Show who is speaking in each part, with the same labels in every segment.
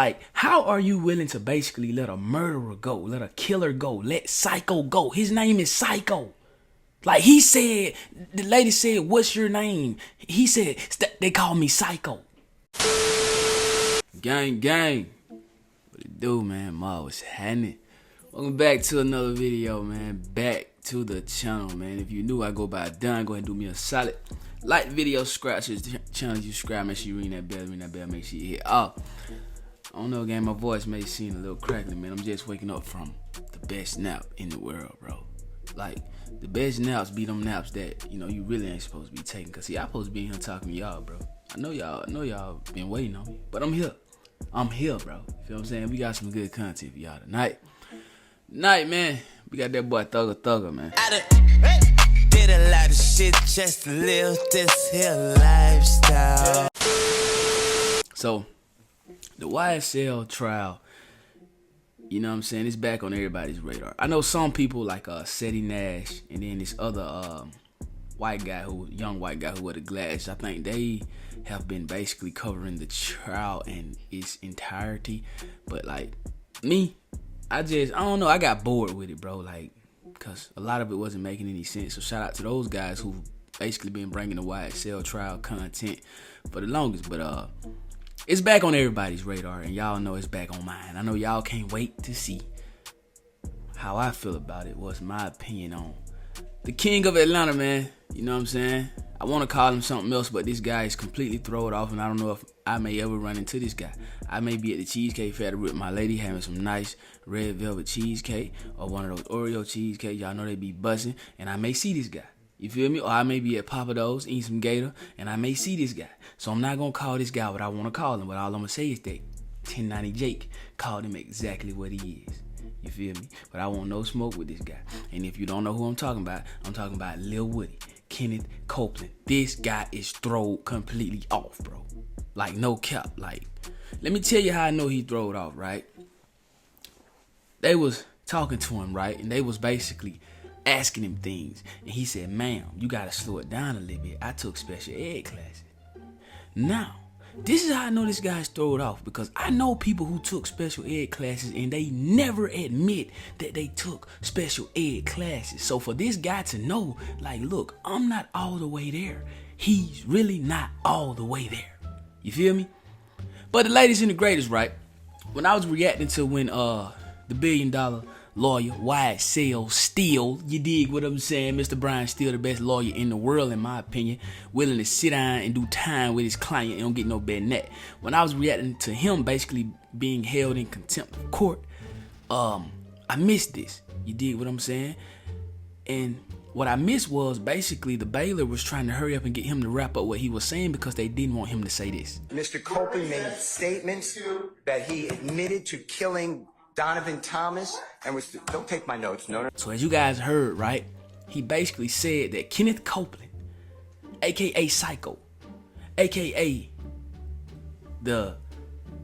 Speaker 1: Like, how are you willing to basically let a murderer go, let a killer go, let Psycho go? His name is Psycho. Like, he said, the lady said, what's your name? He said, they call me Psycho. Gang. What it do, man? Ma, what's happening? Welcome back to another video, man. Back to the channel, man. If you're new, I go by Don. Go ahead and do me a solid. Like the video, subscribe to the channel. You subscribe, make sure you ring that bell, make sure you hit all. I don't know, gang, my voice may seem a little crackly, man. I'm just waking up from the best nap in the world, bro. Like, the best naps be them naps that, you know, you really ain't supposed to be taking. Cause see, I'm supposed to be in here talking to y'all, bro. I know y'all been waiting on me, but I'm here. I'm here, bro. You feel what I'm saying? We got some good content for y'all tonight. Man. We got that boy Thugga, man.
Speaker 2: I did a lot of shit just to live this here lifestyle.
Speaker 1: So, the YSL trial, you know what I'm saying, it's back on everybody's radar. I know some people like Seti Nash and then this other young white guy who wore the glasses. I think they have been basically covering the trial in its entirety. But like me, I don't know, I got bored with it, bro. Like, cause a lot of it wasn't making any sense. So shout out to those guys who basically been bringing the YSL trial content for the longest. But it's back on everybody's radar, and y'all know it's back on mine. I know y'all can't wait to see how I feel about it. What's my opinion on the king of Atlanta, man? You know what I'm saying? I want to call him something else, but this guy is completely thrown off, and I don't know if I may ever run into this guy. I may be at the Cheesecake Factory with my lady having some nice red velvet cheesecake or one of those Oreo cheesecake. Y'all know they be buzzing, and I may see this guy. You feel me? Or I may be at Papa Do's eating some gator, and I may see this guy. So I'm not going to call this guy what I want to call him, but all I'm going to say is that 1090 Jake called him exactly what he is. You feel me? But I want no smoke with this guy. And if you don't know who I'm talking about Lil Woody, Kenneth Copeland. This guy is thrown completely off, bro. Like, no cap. Like, let me tell you how I know he throwed off, right? They was talking to him, right? And they was basically asking him things, and he said, ma'am, you gotta slow it down a little bit. I took special ed classes. Now, this is how I know this guy's thrown off, because I know people who took special ed classes and they never admit that they took special ed classes. So for this guy to know, like, look, I'm not all the way there, he's really not all the way there. You feel me? But the latest and the greatest, right? When I was reacting to when the $1 billion lawyer, YSL STEELE, you dig what I'm saying? Mr. Brian Steele, the best lawyer in the world, in my opinion, willing to sit down and do time with his client and don't get no better than that. When I was reacting to him basically being held in contempt of court, I missed this. You dig what I'm saying? And what I missed was basically the bailiff was trying to hurry up and get him to wrap up what he was saying because they didn't want him to say this.
Speaker 3: Mr. Copeland made statements that he admitted to killing Donavon Thomas and was, don't take my notes, no.
Speaker 1: So as you guys heard, right, he basically said that Kenneth Copeland, aka Psycho, aka the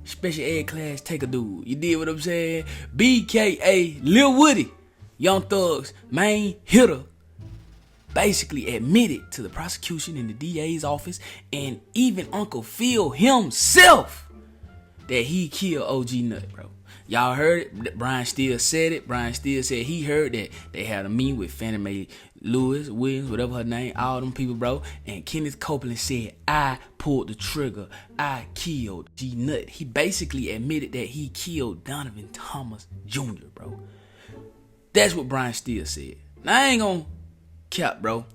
Speaker 1: special ed class taker dude, you did what I'm saying? BKA Lil Woody, Young Thug's main hitter, basically admitted to the prosecution in the DA's office and even Uncle Phil himself that he killed OG Nut, bro. Y'all heard it. Brian Steele said it. Brian Steele said he heard that they had a meeting with Fannie Mae Lewis, Williams, whatever her name, all them people, bro. And Kenneth Copeland said, I pulled the trigger. I killed G Nut. He basically admitted that he killed Donavon Thomas Jr., bro. That's what Brian Steele said. Now, I ain't gonna cap, bro.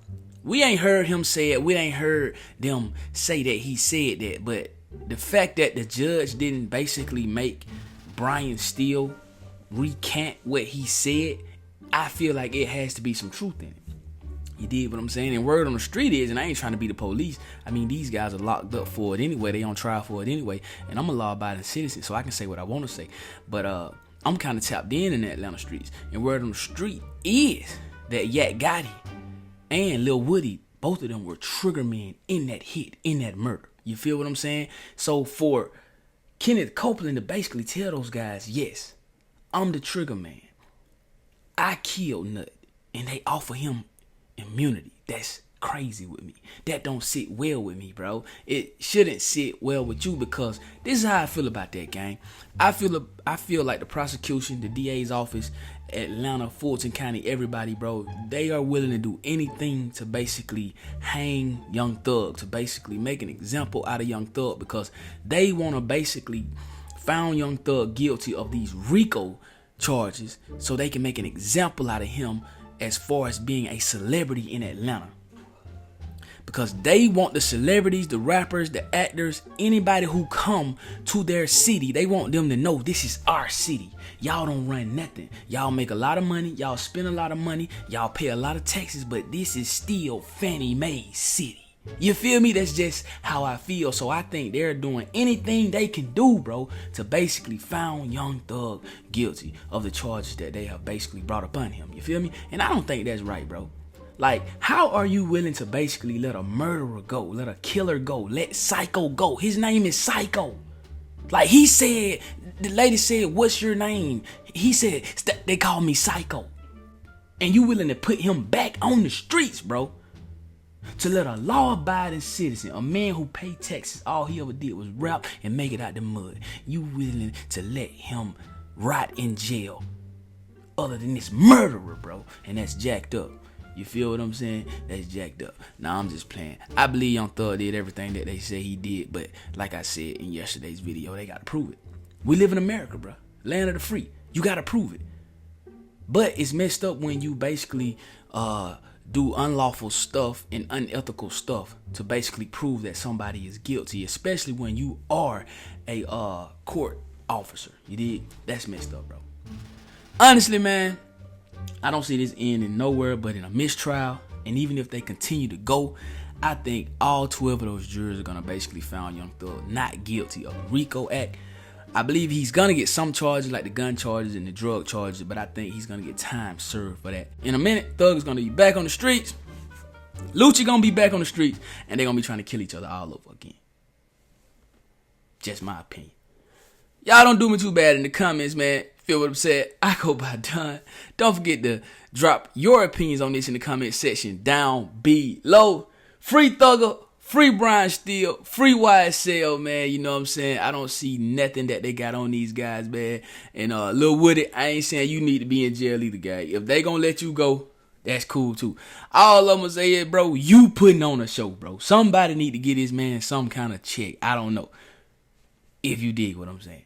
Speaker 1: We ain't heard him say it. We ain't heard them say that he said that. But the fact that the judge didn't basically make Brian Steele recant what he said, I feel like it has to be some truth in it. You did what I'm saying? And word on the street is, and I ain't trying to be the police, I mean, these guys are locked up for it anyway. They on trial for it anyway. And I'm a law-abiding citizen, so I can say what I want to say. But I'm kind of tapped in the Atlanta streets. And word on the street is that Yak Gotti and Lil Woody, both of them were trigger men in that hit, in that murder. You feel what I'm saying? So for Kenneth Copeland to basically tell those guys, yes, I'm the trigger man, I killed Nut, and they offer him immunity. That's crazy with me. That don't sit well with me, bro. It shouldn't sit well with you, because this is how I feel about that, gang. I feel like the prosecution, the DA's office, Atlanta, Fulton County, everybody, bro, they are willing to do anything to basically hang Young Thug, to basically make an example out of Young Thug, because they want to basically found Young Thug guilty of these RICO charges so they can make an example out of him as far as being a celebrity in Atlanta. Because they want the celebrities, the rappers, the actors, anybody who come to their city, they want them to know this is our city. Y'all don't run nothing. Y'all make a lot of money. Y'all spend a lot of money. Y'all pay a lot of taxes, but this is still Fannie Mae's city. You feel me? That's just how I feel. So I think they're doing anything they can do, bro, to basically found Young Thug guilty of the charges that they have basically brought upon him. You feel me? And I don't think that's right, bro. Like, how are you willing to basically let a murderer go, let a killer go, let Psycho go? His name is Psycho. Like, he said, the lady said, what's your name? He said, they call me Psycho. And you willing to put him back on the streets, bro? To let a law-abiding citizen, a man who paid taxes, all he ever did was rap and make it out the mud. You willing to let him rot in jail other than this murderer, bro? And that's jacked up. You feel what I'm saying? That's jacked up. Nah, I'm just playing. I believe Young Thug did everything that they say he did, but like I said in yesterday's video, they gotta prove it. We live in America, bro. Land of the free. You gotta prove it. But it's messed up when you basically do unlawful stuff and unethical stuff to basically prove that somebody is guilty, especially when you are a court officer. You did? That's messed up, bro. Honestly, man, I don't see this ending nowhere but in a mistrial. And even if they continue to go, I think all 12 of those jurors are gonna basically found Young Thug not guilty of the RICO Act. I believe he's gonna get some charges like the gun charges and the drug charges, but I think he's gonna get time served for that. In a minute, Thug is gonna be back on the streets. Lucci gonna be back on the streets, and they're gonna be trying to kill each other all over again. Just my opinion. Y'all don't do me too bad in the comments, man. Feel what I'm saying? I go by Don. Don't forget to drop your opinions on this in the comment section down below. Free Thugger. Free Brian Steele, free YSL, man. You know what I'm saying? I don't see nothing that they got on these guys, man. And Lil Woody, I ain't saying you need to be in jail either, guy. If they gonna let you go, that's cool too. All I'm gonna say is, bro, you putting on a show, bro. Somebody need to get this man some kind of check. I don't know. If you dig what I'm saying.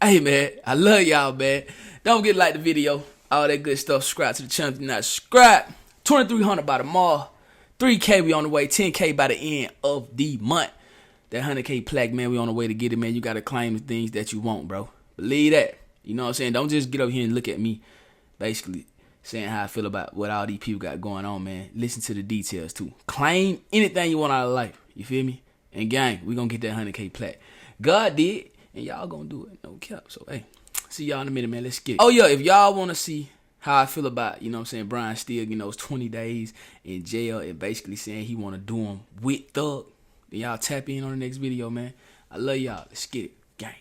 Speaker 1: Hey, man, I love y'all, man. Don't forget to like the video. All that good stuff. Subscribe to the channel if you're not subscribed. 2,300 by tomorrow. 3K, we on the way. 10K by the end of the month. That 100K plaque, man, we on the way to get it, man. You got to claim the things that you want, bro. Believe that. You know what I'm saying? Don't just get up here and look at me basically saying how I feel about what all these people got going on, man. Listen to the details, too. Claim anything you want out of life. You feel me? And gang, we going to get that 100K plaque. God did, and y'all going to do it. No cap. So, hey, see y'all in a minute, man. Let's get it. Oh, yeah, if y'all want to see how I feel about, you know what I'm saying, Brian Steele, you know, it's 20 days in jail and basically saying he want to do them with Thug, then y'all tap in on the next video, man. I love y'all. Let's get it. Gang.